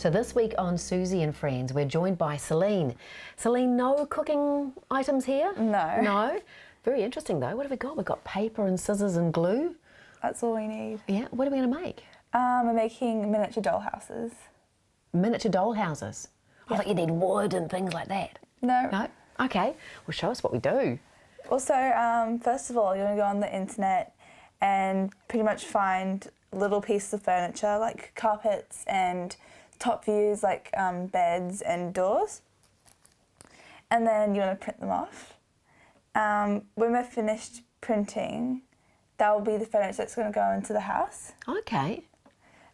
So this week on Suzy and Friends, we're joined by Selin. Selin, no cooking items here? No. No? Very interesting though. What have we got? We've got paper and scissors and glue. That's all we need. Yeah, what are we going to make? We're making miniature dollhouses. Miniature dollhouses? I thought you need wood and things like that. No. No? Okay, well show us what we do. Also, first of all, you want to go on the internet and pretty much find little pieces of furniture like carpets and top views like beds and doors. And then you want to print them off. When we're finished printing, that will be the furniture that's going to go into the house. Okay.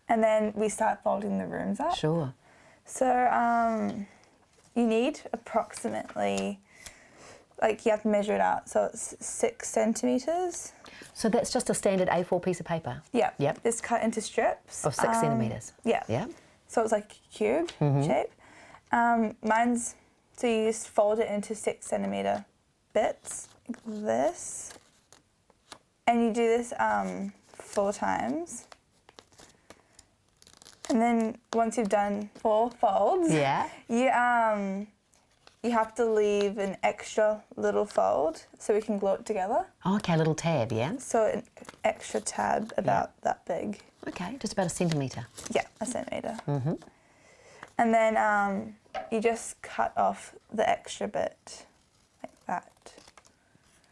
And then we start folding the rooms up. Sure. So you need approximately, like you have to measure it out, so it's 6 centimetres. So that's just a standard A4 piece of paper? Yeah. Yep. It's cut into strips. Of 6 centimetres? Yeah. Yeah. So it's like cube shape. Mine's, so you just fold it into 6 centimetre bits, like this. And you do this 4 times. And then once you've done 4 folds, Yeah. you have to leave an extra little fold so we can glue it together. Okay, a little tab, yeah? So an extra tab about that big. Okay, just about a centimetre. Yeah, a centimetre. And then you just cut off the extra bit like that.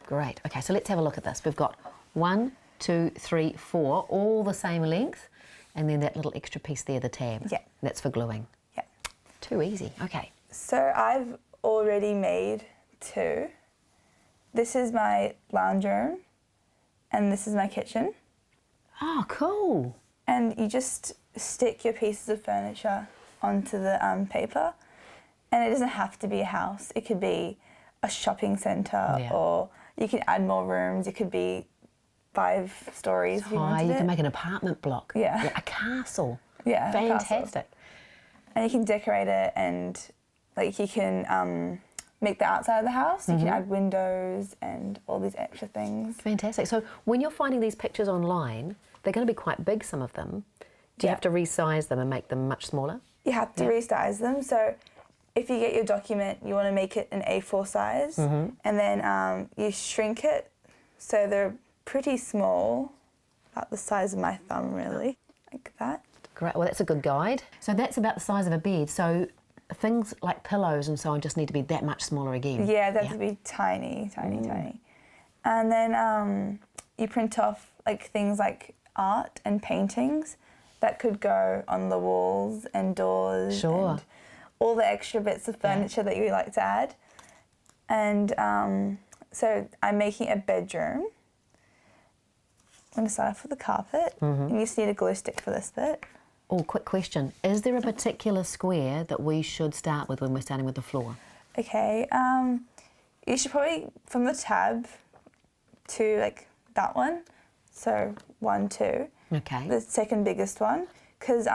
Great. Okay, so let's have a look at this. We've got 1, 2, 3, 4, all the same length, and then that little extra piece there, the tab. Yeah. That's for gluing. Yeah. Too easy. Okay. So I've already made 2. This is my lounge room, and this is my kitchen. Oh, cool. And you just stick your pieces of furniture onto the paper, and it doesn't have to be a house. It could be a shopping centre, or you can add more rooms. It could be 5 stories. If you wanted You it. can make an apartment block. Yeah. A castle. Yeah, Fantastic. And you can decorate it, and like you can make the outside of the house. You can add windows and all these extra things. Fantastic. So when you're finding these pictures online, they're going to be quite big, some of them. Do you have to resize them and make them much smaller? You have to resize them. So if you get your document, you want to make it an A4 size, and then you shrink it so they're pretty small, about the size of my thumb really, like that. Great. Well, that's a good guide. So that's about the size of a bed. So things like pillows and so on just need to be that much smaller again. Yeah, they have to be tiny, tiny. And then you print off like things like art and paintings that could go on the walls and doors. Sure. And all the extra bits of furniture that you like to add. And so I'm making a bedroom. I'm going to start off with the carpet. And you just need a glue stick for this bit. Oh, quick question. Is there a particular square that we should start with when we're starting with the floor? Okay, you should probably, from the tab to like that one, so 1, 2. Okay. The second biggest one, because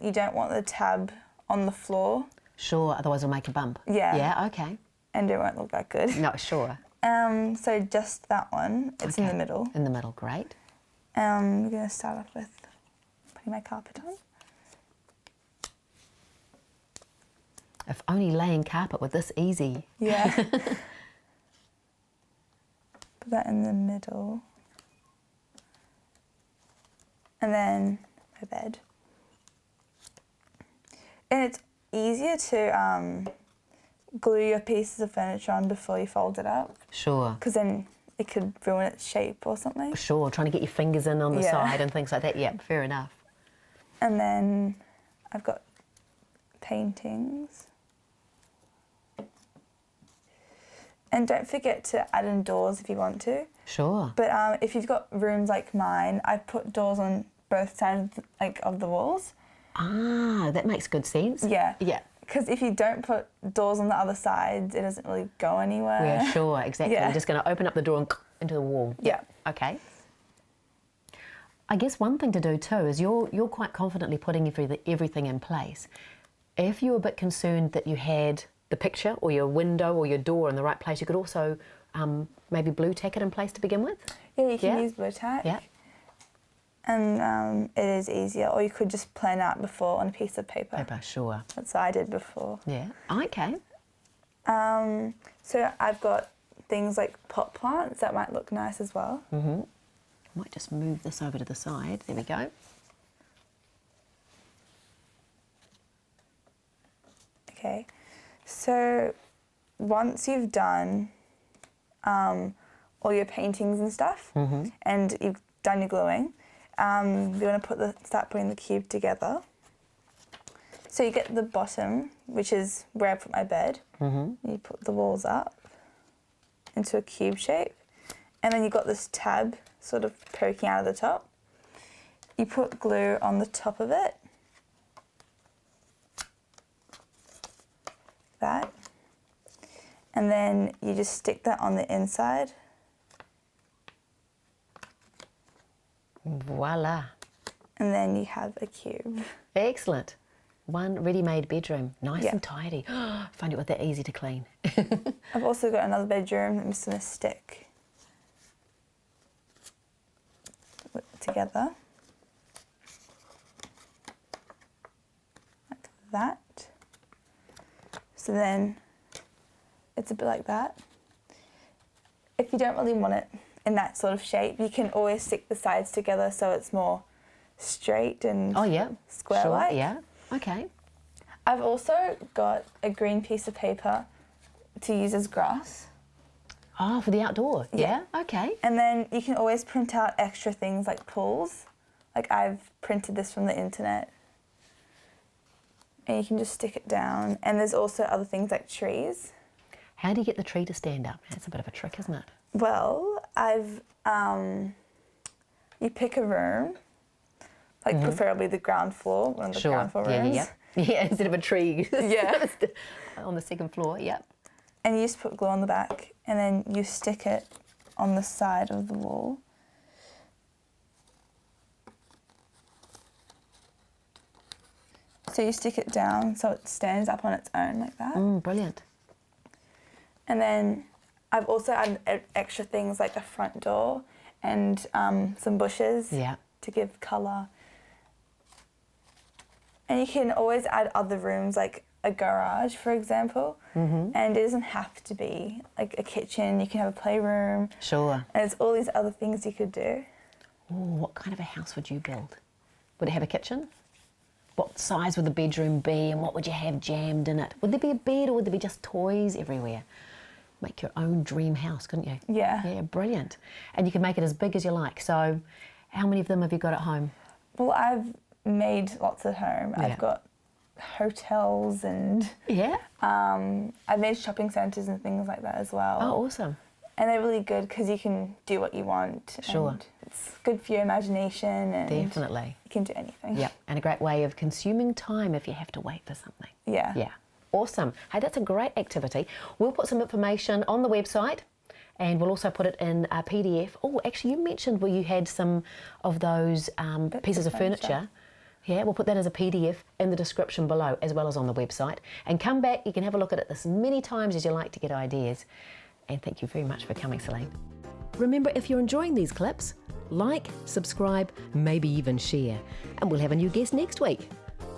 you don't want the tab on the floor. Sure, otherwise it'll make a bump. Yeah. Yeah, okay. And it won't look that good. No, sure. So just that one, it's in the middle. In the middle, great. I'm going to start off with putting my carpet on. If only laying carpet were this easy. Yeah. Put that in the middle. And then my bed. And it's easier to glue your pieces of furniture on before you fold it up. Sure. Because then it could ruin its shape or something. Sure, trying to get your fingers in on the side and things like that. Yeah, fair enough. And then I've got paintings. And don't forget to add in doors if you want to. Sure. But if you've got rooms like mine, I put doors on both sides of the walls. Ah, that makes good sense. Yeah. Yeah. Because if you don't put doors on the other sides, it doesn't really go anywhere. Yeah, sure, exactly. Yeah. You're just going to open up the door and into the wall. Yeah. Okay. I guess one thing to do too is you're quite confidently putting everything in place. If you're a bit concerned that you had the picture or your window or your door in the right place, you could also maybe blue tack it in place to begin with. Yeah, you can use blue tack. Yeah. And it is easier, or you could just plan out before on a piece of paper. Paper, sure. That's what I did before. Yeah. Okay. So I've got things like pot plants that might look nice as well. Mm-hmm. Might just move this over to the side. There we go. Okay. So once you've done all your paintings and stuff, and you've done your gluing, you're going to start putting the cube together. So you get the bottom, which is where I put my bed. You put the walls up into a cube shape, and then you've got this tab sort of poking out of the top. You put glue on the top of it, that, and then you just stick that on the inside. Voila. And then you have a cube. Excellent. One ready-made bedroom. Nice Yeah. and tidy. Find it that easy to clean. I've also got another bedroom that I'm just going to stick together. Like that. So then it's a bit like that. If you don't really want it in that sort of shape, you can always stick the sides together so it's more straight and Oh, yeah. square-like. Sure, yeah. Okay. I've also got a green piece of paper to use as grass. Oh, for the outdoor. Yeah. Yeah. Okay. And then you can always print out extra things like pools. Like I've printed this from the internet. And you can just stick it down. And there's also other things like trees. How do you get the tree to stand up? That's a bit of a trick, isn't it? Well, you pick a room, like preferably the ground floor, one of the ground floor rooms. Yeah. Yeah, instead of a tree. Yeah. On the second floor, yep. And you just put glue on the back, and then you stick it on the side of the wall. So you stick it down so it stands up on its own like that. Brilliant. And then I've also added extra things like a front door and some bushes to give colour. And you can always add other rooms like a garage, for example. And it doesn't have to be like a kitchen. You can have a playroom. Sure. And there's all these other things you could do. Ooh, what kind of a house would you build? Would it have a kitchen? What size would the bedroom be and what would you have jammed in it? Would there be a bed or would there be just toys everywhere? Make your own dream house, couldn't you? Yeah. Yeah, brilliant. And you can make it as big as you like. So how many of them have you got at home? Well, I've made lots at home. Yeah. I've got hotels and Yeah. I've made shopping centres and things like that as well. Oh, awesome. And they're really good because you can do what you want. Sure. And it's good for your imagination and Definitely. you can do anything. Yeah, and a great way of consuming time if you have to wait for something. Yeah. Yeah, awesome. Hey, that's a great activity. We'll put some information on the website and we'll also put it in a PDF. Oh, actually, you mentioned where you had some of those pieces of furniture. Yeah, we'll put that as a PDF in the description below as well as on the website. And come back, you can have a look at it as many times as you like to get ideas. And thank you very much for coming, Selin. Remember, if you're enjoying these clips, like, subscribe, maybe even share. And we'll have a new guest next week.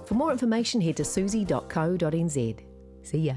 For more information, head to suzy.co.nz. See ya.